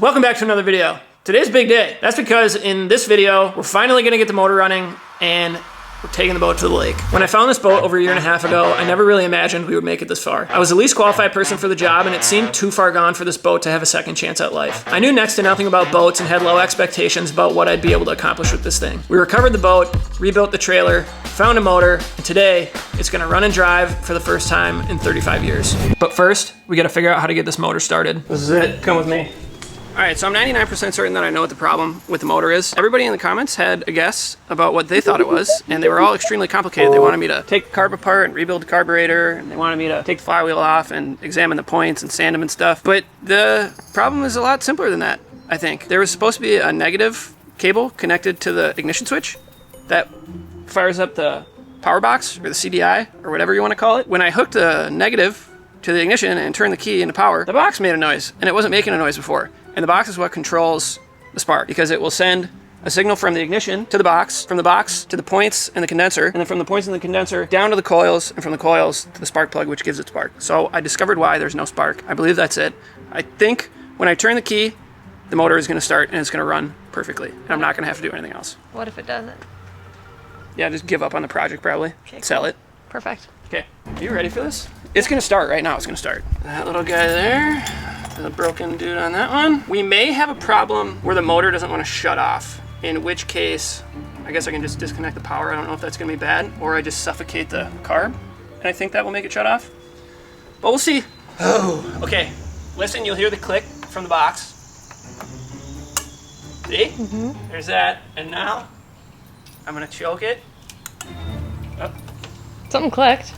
Welcome back to another video. Today's a big day. That's because in this video, we're finally gonna get the motor running and we're taking the boat to the lake. When I found this boat over a year and a half ago, I never really imagined we would make it this far. I was the least qualified person for the job and it seemed too far gone for this boat to have a second chance at life. I knew next to nothing about boats and had low expectations about what I'd be able to accomplish with this thing. We recovered the boat, rebuilt the trailer, found a motor, and today it's gonna run and drive for the first time in 35 years. But first, we gotta figure out how to get this motor started. This is it, come with me. All right, so I'm 99% certain that I know what the problem with the motor is. Everybody in the comments had a guess about what they thought it was, and they were all extremely complicated. They wanted me to take the carb apart and rebuild the carburetor, and they wanted me to take the flywheel off and examine the points and sand them and stuff. But the problem is a lot simpler than that, I think. There was supposed to be a negative cable connected to the ignition switch that fires up the power box, or the CDI, or whatever you want to call it. When I hooked the negative to the ignition and turned the key into power, the box made a noise, and it wasn't making a noise before. And the box is what controls the spark, because it will send a signal from the ignition to the box, from the box to the points and the condenser, and then from the points in the condenser down to the coils, and from the coils to the spark plug, which gives it spark. So I discovered why there's no spark. I believe that's it. I think when I turn the key, the motor is gonna start and it's gonna run perfectly. And I'm not gonna have to do anything else. What if it doesn't? Yeah, just give up on the project probably. Okay, Sell cool. it. Perfect. Okay, are you ready for this? It's gonna start right now, it's gonna start. That little guy there. The broken dude on that one. We may have a problem where the motor doesn't want to shut off, in which case I guess I can just disconnect the power. I don't know if that's gonna be bad, or I just suffocate the carb and I think that will make it shut off, but we'll see. Oh, okay, listen, you'll hear the click from the box. See? There's that. And now I'm gonna choke it. Oh, Something clicked.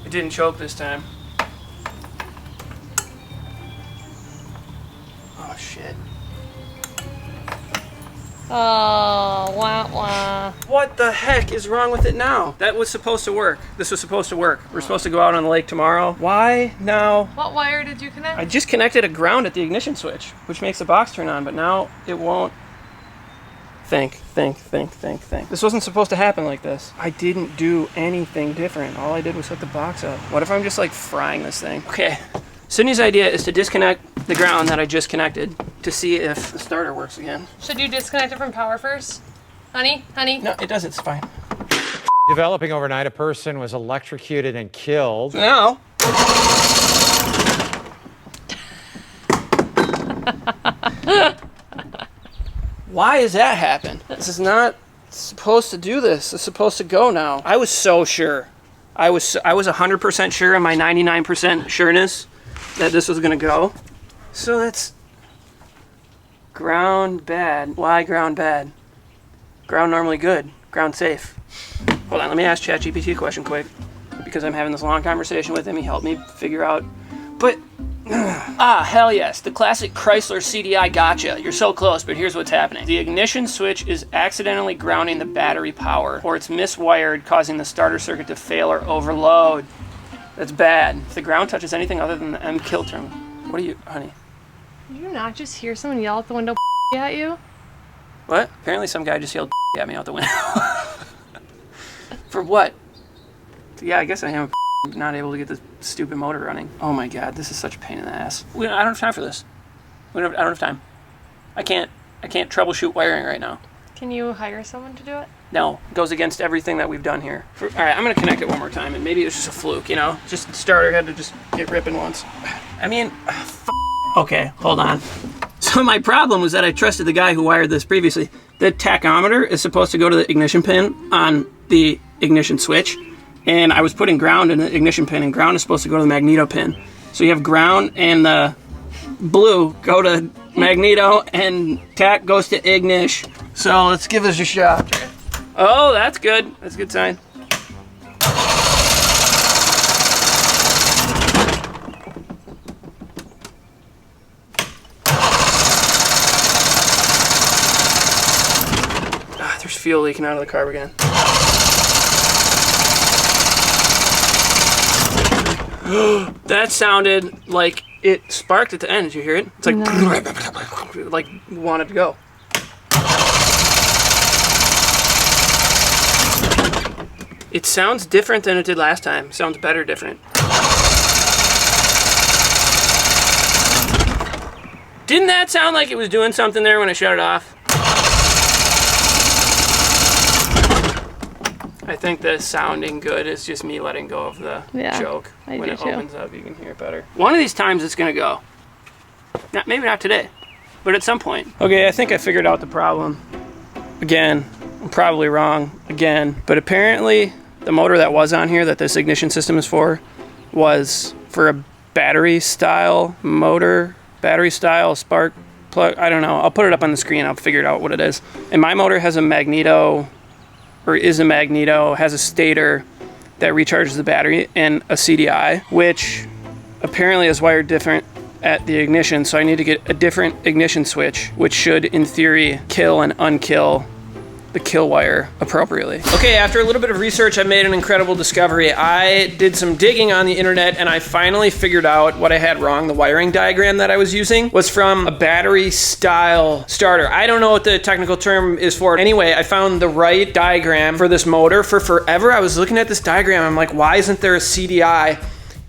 it didn't choke this time. Oh shit. Oh, wah wah. What the heck is wrong with it now? That was supposed to work. This was supposed to work. We're supposed to go out on the lake tomorrow. Why now? What wire did you connect? I just connected a ground at the ignition switch, which makes the box turn on, but now it won't. Think. This wasn't supposed to happen like this. I didn't do anything different. All I did was hook the box up. What if I'm just like frying this thing? Okay. Sydney's idea is to disconnect the ground that I just connected to see if the starter works again. Should you disconnect it from power first? Honey? Honey? No, it does. It's fine. Developing overnight, a person was electrocuted and killed. So now, why does that happen? This is not supposed to do this. It's supposed to go now. I was so sure. I was 100% sure in my 99% sureness that this was gonna go. So that's ground bad. Why ground bad? Ground normally good. Ground safe. Hold on, let me ask ChatGPT a question quick, because I'm having this long conversation with him. He helped me figure out. But hell yes, the classic Chrysler CDI gotcha. You're so close, but here's what's happening. The ignition switch is accidentally grounding the battery power, or it's miswired, causing the starter circuit to fail or overload. That's bad. If the ground touches anything other than the M kill term. What are you, honey? Did you not just hear someone yell out the window at you? What? Apparently some guy just yelled at me out the window. For what? Yeah, I guess I am not able to get this stupid motor running. Oh my god, this is such a pain in the ass. I don't have time for this. I don't have time. I can't troubleshoot wiring right now. Can you hire someone to do it? No, it goes against everything that we've done here. All right, I'm gonna connect it one more time, and maybe it was just a fluke, you know? Just the starter had to just get ripping once. I mean, okay, hold on. So my problem was that I trusted the guy who wired this previously. The tachometer is supposed to go to the ignition pin on the ignition switch, and I was putting ground in the ignition pin, and ground is supposed to go to the magneto pin. So you have ground and the blue go to magneto, and tach goes to ignish. So let's give this a shot. Oh, that's good. That's a good sign. There's fuel leaking out of the carb again. That sounded like it sparked at the end. Did you hear it? It's like, no. Like wanted to go. It sounds different than it did last time. It sounds better different. Didn't that sound like it was doing something there when I shut it off? I think the sounding good is just me letting go of the choke. When it opens up, you can hear it better. One of these times it's gonna go. Maybe not today, but at some point. Okay, I think I figured out the problem. Again, I'm probably wrong again, but apparently the motor that was on here that this ignition system is for was for a battery style motor, battery style spark plug. I don't know. I'll put it up on the screen. I'll figure out what it is. And my motor has a magneto, or is a magneto, has a stator that recharges the battery, and a CDI, which apparently is wired different at the ignition, so I need to get a different ignition switch, which should, in theory, kill and unkill the kill wire appropriately. Okay, after a little bit of research, I made an incredible discovery. I did some digging on the internet and I finally figured out what I had wrong. The wiring diagram that I was using was from a battery style starter. I don't know what the technical term is for it. Anyway, I found the right diagram for this motor. For forever, I was looking at this diagram. I'm like, why isn't there a CDI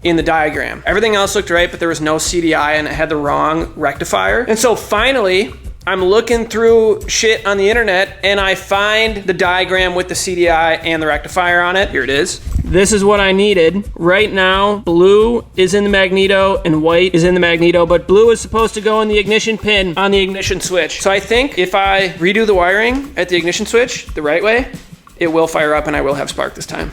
in the diagram? Everything else looked right, but there was no CDI and it had the wrong rectifier. And so finally, I'm looking through shit on the internet and I find the diagram with the CDI and the rectifier on it. Here it is. This is what I needed. Right now, blue is in the magneto and white is in the magneto, but blue is supposed to go in the ignition pin on the ignition switch. So I think if I redo the wiring at the ignition switch the right way, it will fire up and I will have spark this time.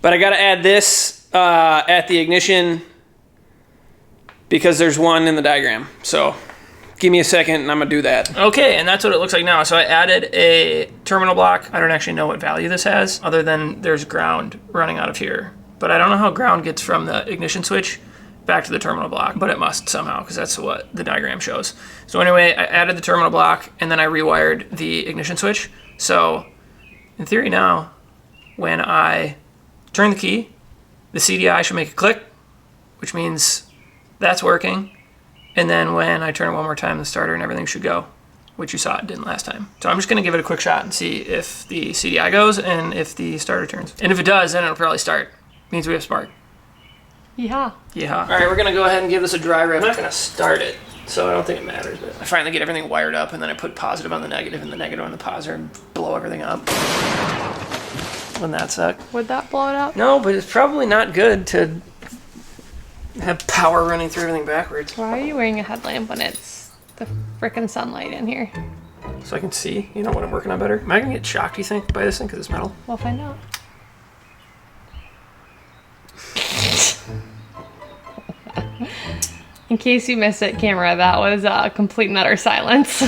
But I gotta add this at the ignition because there's one in the diagram. So give me a second and I'm gonna do that. Okay, and that's what it looks like now. So I added a terminal block. I don't actually know what value this has, other than there's ground running out of here. But I don't know how ground gets from the ignition switch back to the terminal block, but it must somehow, because that's what the diagram shows. So anyway, I added the terminal block and then I rewired the ignition switch. So in theory now, when I turn the key, the CDI should make a click, which means that's working. And then when I turn it one more time, the starter and everything should go, which you saw it didn't last time. So I'm just gonna give it a quick shot and see if the CDI goes and if the starter turns. And if it does, then it'll probably start. Means we have spark. Yeah. Yeah. All right, we're gonna go ahead and give this a dry rip. I'm not gonna start it, so I don't think it matters. But I finally get everything wired up and then I put positive on the negative and the negative on the positive and blow everything up. Wouldn't that suck? Would that blow it up? No, but it's probably not good to have power running through everything backwards. Why are you wearing a headlamp when it's the frickin' sunlight in here? So I can see, you know, what I'm working on better. Am I gonna get shocked, you think, by this thing because it's metal? We'll find out. In case you missed it, camera, that was complete and utter silence.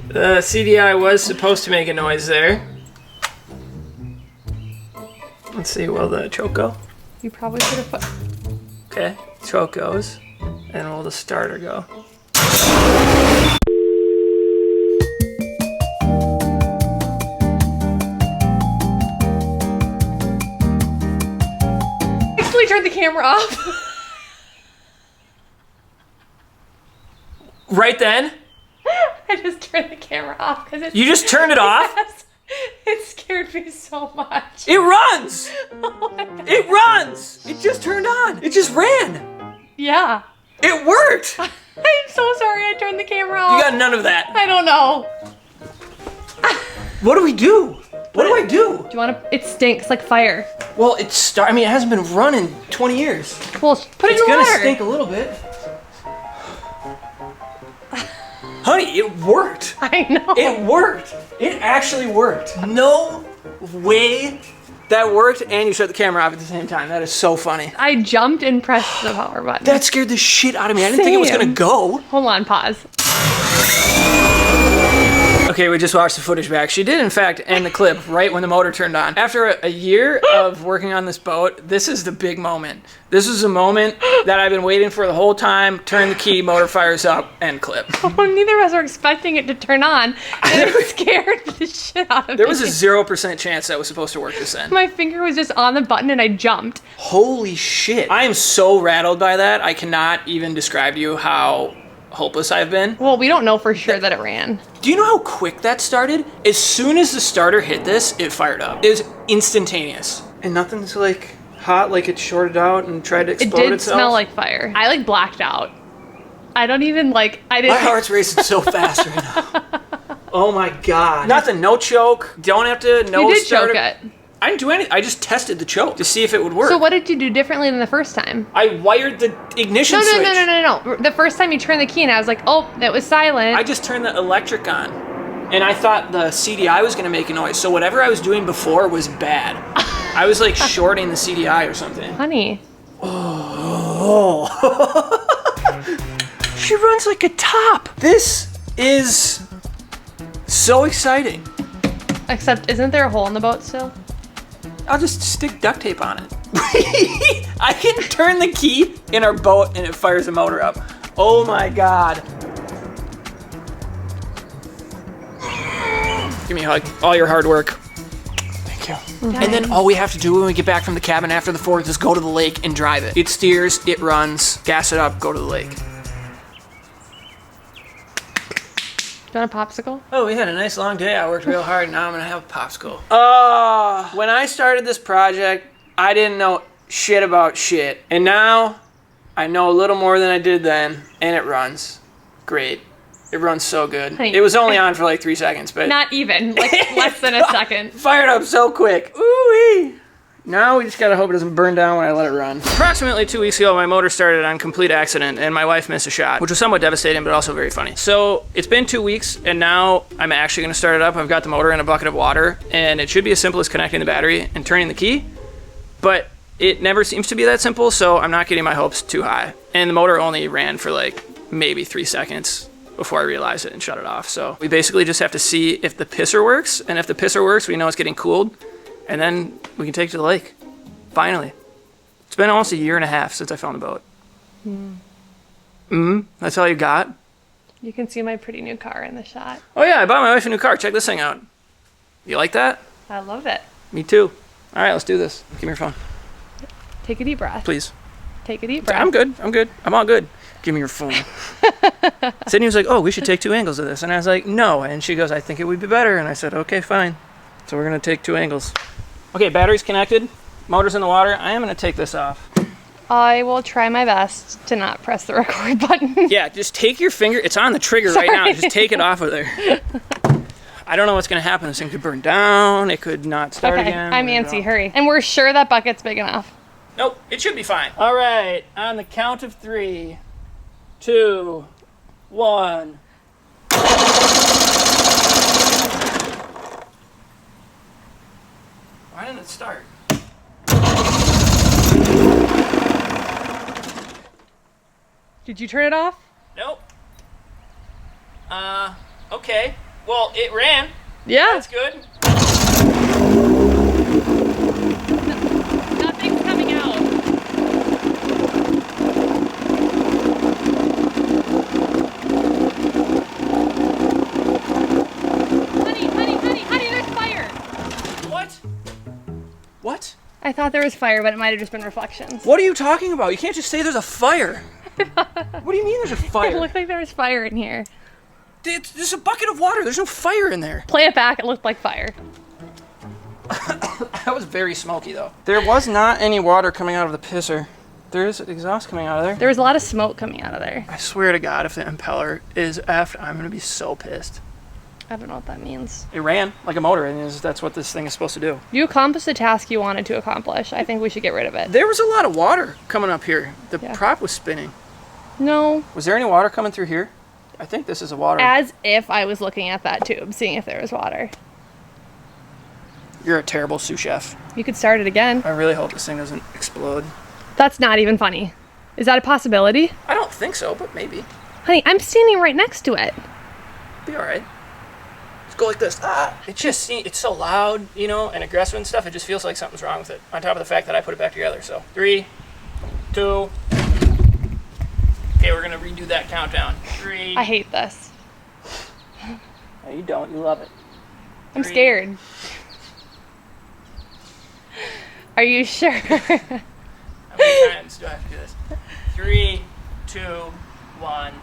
The CDI was supposed to make a noise there. Let's see, will the choke go? You probably should have put... Okay, choke goes, and will the starter go? Actually turned the camera off. Right then? I just turned the camera off because it... You just turned it off? Yes. It scared me so much. It runs! Oh my God. It runs! It just turned on. It just ran. Yeah. It worked! I'm so sorry I turned the camera off. You got none of that. I don't know. What do we do? What do I do? Do you want to... It stinks like fire. Well, I mean, it hasn't been running 20 years. Well, put it in the water. It's gonna stink a little bit. Honey, it worked. I know. It worked. It actually worked. No way that worked, and you shut the camera off at the same time. That is so funny. I jumped and pressed the power button. That scared the shit out of me. I didn't think it was gonna go. Hold on, pause. Okay, we just watched the footage back. She did, in fact, end the clip right when the motor turned on. After a year of working on this boat, this is the big moment. This is a moment that I've been waiting for the whole time. Turn the key, motor fires up, end clip. Oh, neither of us were expecting it to turn on, and it scared the shit out of me. There was a 0% chance that was supposed to work this end. My finger was just on the button and I jumped. Holy shit. I am so rattled by that. I cannot even describe to you how hopeless I've been. Well, we don't know for sure that it ran. Do you know how quick that started? As soon as the starter hit this, it fired up. It was instantaneous. And nothing's like hot, like it shorted out and tried to explode It did itself. smell like fire. I like blacked out. I don't even like. I didn't. My heart's racing so fast right now. Oh my god. Nothing, no choke. Don't have to. No. You did choke it. I didn't do anything. I just tested the choke to see if it would work. So what did you do differently than the first time? I wired the ignition switch. No. The first time you turned the key and I was like, oh, that was silent. I just turned the electric on. And I thought the CDI was going to make a noise. So whatever I was doing before was bad. I was like shorting the CDI or something. Honey. Oh. She runs like a top. This is so exciting. Except, isn't there a hole in the boat still? I'll just stick duct tape on it. I can turn the key in our boat and it fires the motor up. Oh my god. Give me a hug. All your hard work. Thank you. And then all we have to do when we get back from the cabin after the 4th is go to the lake and drive it. It steers, it runs, gas it up, go to the lake. Do you want a popsicle? Oh, we had a nice long day. I worked real hard. Now I'm going to have a popsicle. When I started this project, I didn't know shit about shit. And now I know a little more than I did then. And it runs great. It runs so good. Honey, it was only on for like 3 seconds, but... Not even. Like less than a second. Fired up so quick. Ooh-wee. Now we just gotta hope it doesn't burn down when I let it run. Approximately 2 weeks ago, my motor started on complete accident and my wife missed a shot, which was somewhat devastating, but also very funny. So it's been 2 weeks and now I'm actually gonna start it up. I've got the motor in a bucket of water and it should be as simple as connecting the battery and turning the key, but it never seems to be that simple, so I'm not getting my hopes too high. And the motor only ran for like maybe 3 seconds before I realized it and shut it off. So we basically just have to see if the pisser works, and if the pisser works, we know it's getting cooled, and then we can take it to the lake. Finally. It's been almost 1.5 years since I found the boat. That's all you got? You can see my pretty new car in the shot. Oh yeah, I bought my wife a new car. Check this thing out. You like that? I love it. Me too. All right, let's do this. Give me your phone. Take a deep breath. Please. Take a deep breath. I'm good. I'm all good. Give me your phone. Sydney was like, oh, we should take 2 angles of this. And I was like, no. And she goes, I think it would be better. And I said, okay, fine. So we're going to take 2 angles. Okay, battery's connected. Motor's in the water. I am going to take this off. I will try my best to not press the record button. Yeah, just take your finger. It's on the trigger right now. Just take it off of there. I don't know what's going to happen. This thing could burn down. It could not start again. I'm antsy. Hurry. And we're sure that bucket's big enough. Nope, it should be fine. All right, on the count of 3, 2, 1. Why didn't it start? Did you turn it off? Nope. Okay. Well, it ran. Yeah. That's good. Nothing's coming out. Honey, there's fire. What? I thought there was fire, but it might have just been reflections. What are you talking about? You can't just say there's a fire. What do you mean there's a It fire? looked like there was fire in here. There's a bucket of water. There's no fire in there. Play it back. It looked like fire. That was very smoky, though. There was not any water coming out of the pisser. There is exhaust coming out of there. There was a lot of smoke coming out of there. I swear to God, if the impeller is effed, I'm going to be so pissed. I don't know what that means. It ran like a motor, and that's what this thing is supposed to do. You accomplished the task you wanted to accomplish. I think we should get rid of it. There was a lot of water coming up here. The Yeah. prop was spinning. No. Was there any water coming through here? I think this is a water. As if I was looking at that tube, seeing if there was water. You're a terrible sous chef. You could start it again. I really hope this thing doesn't explode. That's not even funny. Is that a possibility? I don't think so, but maybe. Honey, I'm standing right next to it. Be all right. Let's go like this. It's so loud, you know, and aggressive and stuff. It just feels like something's wrong with it. On top of the fact that I put it back together. So 3, 2. Okay, we're gonna redo that countdown. 3. I hate this. No, you don't. You love it. I'm 3. scared. Are you sure? How many times do I have to do this? 3, 2, 1.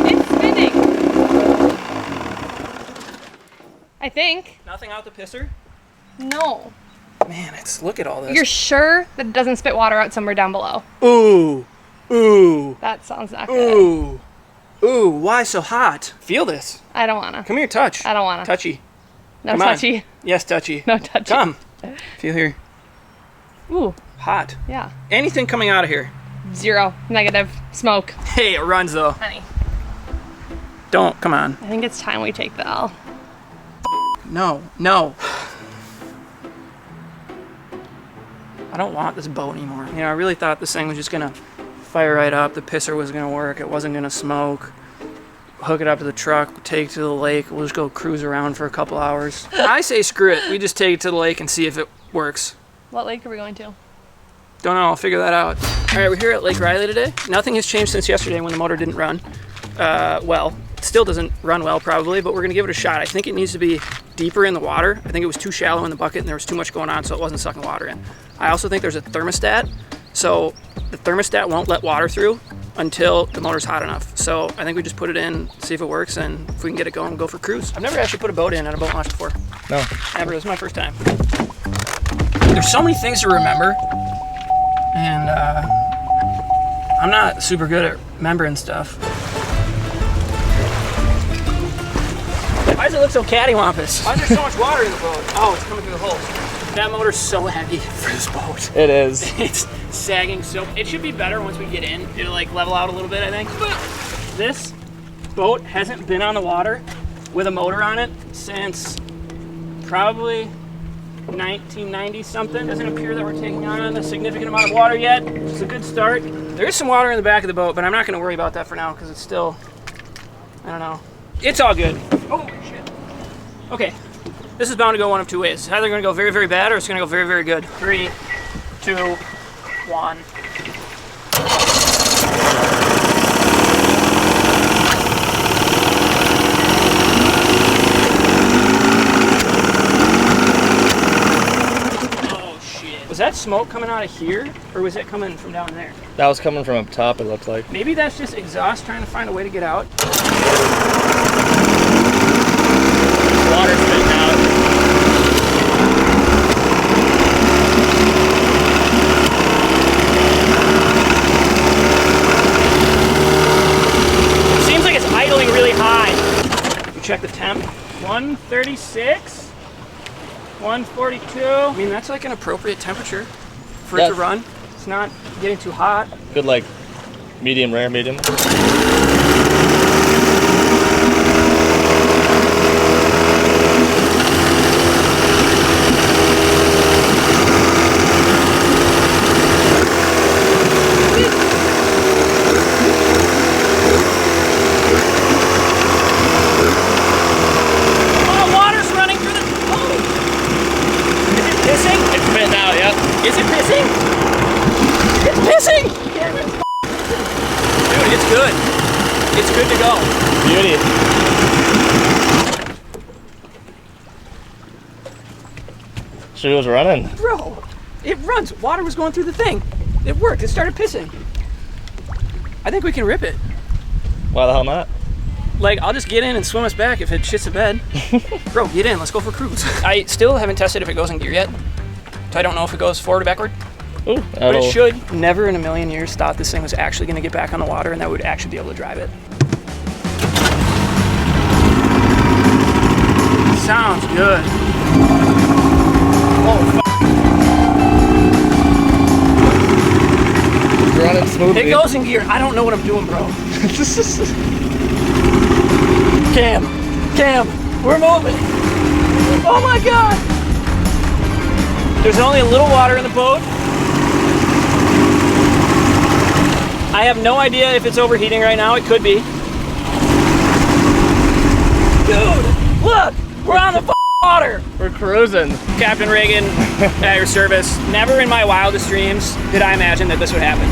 It's spinning. I think. Nothing out the pisser? No. Man, look at all this. You're sure that it doesn't spit water out somewhere down below? Ooh. Ooh. That sounds not good. Ooh. Ooh, why so hot? Feel this. I don't wanna. Come here, touch. I don't wanna. Touchy. No Come on. touchy. Yes, touchy. No touchy. Come. Feel here. Ooh. Hot. Yeah. Anything coming out of here? 0. Negative. Smoke. Hey, it runs though. Honey. Don't. Come on. I think it's time we take the L. No. No. I don't want this boat anymore. You know, I really thought this thing was just gonna fire right up. The pisser was gonna work. It wasn't gonna smoke. Hook it up to the truck, take it to the lake. We'll just go cruise around for a couple hours. I say screw it. We just take it to the lake and see if it works. What lake are we going to? Don't know. I'll figure that out. All right, we're here at Lake Riley today. Nothing has changed since yesterday when the motor didn't run. Well, it still doesn't run well probably, but we're gonna give it a shot. I think it needs to be deeper in the water. I think it was too shallow in the bucket and there was too much going on, so it wasn't sucking water in. I also think there's a thermostat, so the thermostat won't let water through until the motor's hot enough. So I think we just put it in, see if it works, and if we can get it going, we'll go for a cruise. I've never actually put a boat in at a boat launch before. No. Ever. This is my first time. There's so many things to remember, and I'm not super good at remembering stuff. Why does it look so cattywampus? Why is there so much water in the boat? Oh, it's coming through the holes. That motor's so heavy for this boat. It is. It's sagging so. It should be better once we get in. It'll like level out a little bit, I think. But this boat hasn't been on the water with a motor on it since probably 1990 something. Doesn't appear that we're taking on a significant amount of water yet. It's a good start. There is some water in the back of the boat, but I'm not going to worry about that for now because it's still, I don't know. It's all good. Oh shit. Okay. This is bound to go one of two ways. It's either going to go very, very bad or it's going to go very, very good. 3, 2, 1. Oh shit. Was that smoke coming out of here or was it coming from down there? That was coming from up top, it looked like. Maybe that's just exhaust trying to find a way to get out. Water spitting out. It seems like it's idling really high. Check the temp. 136, 142. I mean, that's like an appropriate temperature for it to run. It's not getting too hot. Good, like medium rare, medium. Is it pissing? It's pissing! Damn it. Dude, it's good. It's good to go. Beauty. She was running. Bro, it runs. Water was going through the thing. It worked. It started pissing. I think we can rip it. Why the hell not? Like, I'll just get in and swim us back if it shits the bed. Bro, get in. Let's go for a cruise. I still haven't tested if it goes in gear yet. So I don't know if it goes forward or backward. Ooh, but it should. Never in a million years thought this thing was actually going to get back on the water and that we would actually be able to drive it. Sounds good. Oh, It's running smoothly. it goes in gear. I don't know what I'm doing, bro. Cam, we're moving. Oh my God. There's only a little water in the boat. I have no idea if it's overheating right now. It could be. Dude, look, we're on the water. We're cruising. Captain Reagan, at your service. Never in my wildest dreams did I imagine that this would happen.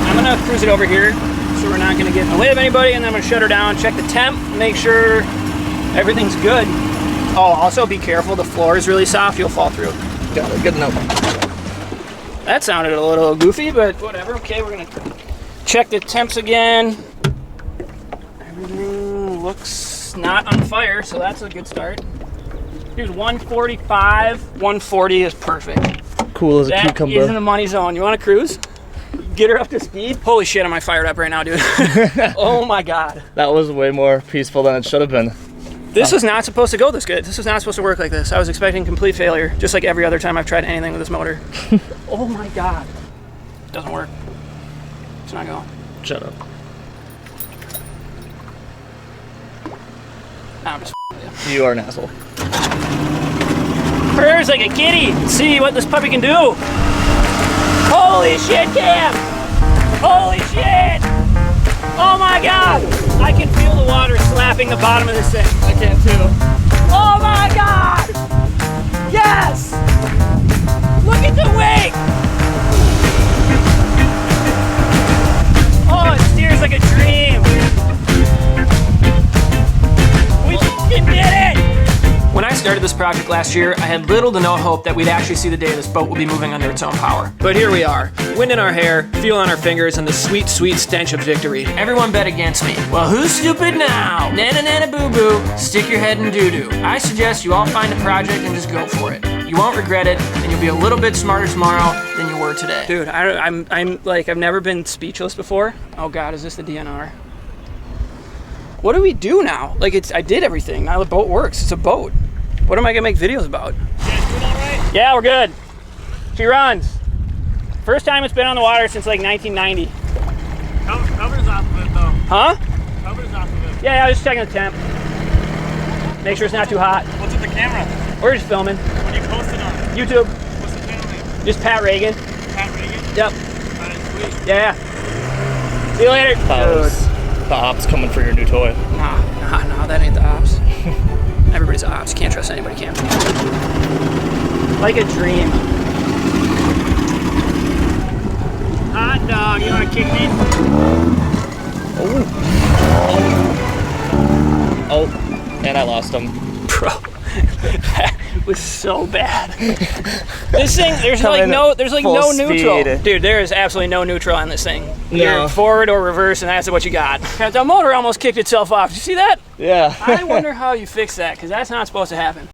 I'm gonna cruise it over here so we're not gonna get in the way of anybody, and then I'm gonna shut her down, check the temp, make sure everything's good. Oh, also be careful, the floor is really soft, you'll fall through. Got it, good enough. That sounded a little goofy, but whatever. Okay, we're gonna check the temps again. Everything looks not on fire, so that's a good start. Here's 145. 140 is perfect. Cool as a That cucumber. is in the money zone. You want to cruise? Get her up to speed? Holy shit, am I fired up right now, dude. Oh my God. That was way more peaceful than it should have been. This was not supposed to go this good. This was not supposed to work like this. I was expecting complete failure, just like every other time I've tried anything with this motor. Oh my God. Doesn't work. It's not going. Shut up. Nah, I'm just with You are an asshole. you. Purrs like a kitty. Let's see what this puppy can do. Holy shit, Cam! Holy shit! Oh my God! I can feel the water slapping the bottom of this thing. I can too. Oh my God! Yes! Look at the wake! Oh, it steers like a dream. We fucking did it! When I started this project last year, I had little to no hope that we'd actually see the day this boat would be moving under its own power. But here we are, wind in our hair, feel on our fingers, and the sweet, sweet stench of victory. Everyone bet against me. Well, who's stupid now? Nana nana boo boo, stick your head in doo doo. I suggest you all find a project and just go for it. You won't regret it, and you'll be a little bit smarter tomorrow than you were today. Dude, I'm like, I've never been speechless before. Oh God, is this the DNR? What do we do now? Like, I did everything. Now the boat works. It's a boat. What am I gonna make videos about? You guys doing all right? Yeah, we're good. She runs. First time it's been on the water since like 1990. Cover's off of it though. Huh? Cover's off of it. Yeah, I was just checking the temp. Make sure it's not too hot. What's with the camera? We're just filming. What are you posting on? YouTube. What's the channel name? Just Pat Reagan. Pat Reagan? Yep. Alright, sweet. Yeah. See you later. That was the ops coming for your new toy. Nah, that ain't the ops. Everybody's ops. Can't trust anybody, Cam. Like a dream. Hot dog, you wanna kick me? Oh, and I lost him. Bro, that was so bad. This thing, there's like Coming no full neutral. speed. Dude, there is absolutely no neutral on this thing. No. You're forward or reverse, and that's what you got. The motor almost kicked itself off. Did you see that? Yeah. I wonder how you fix that, because that's not supposed to happen.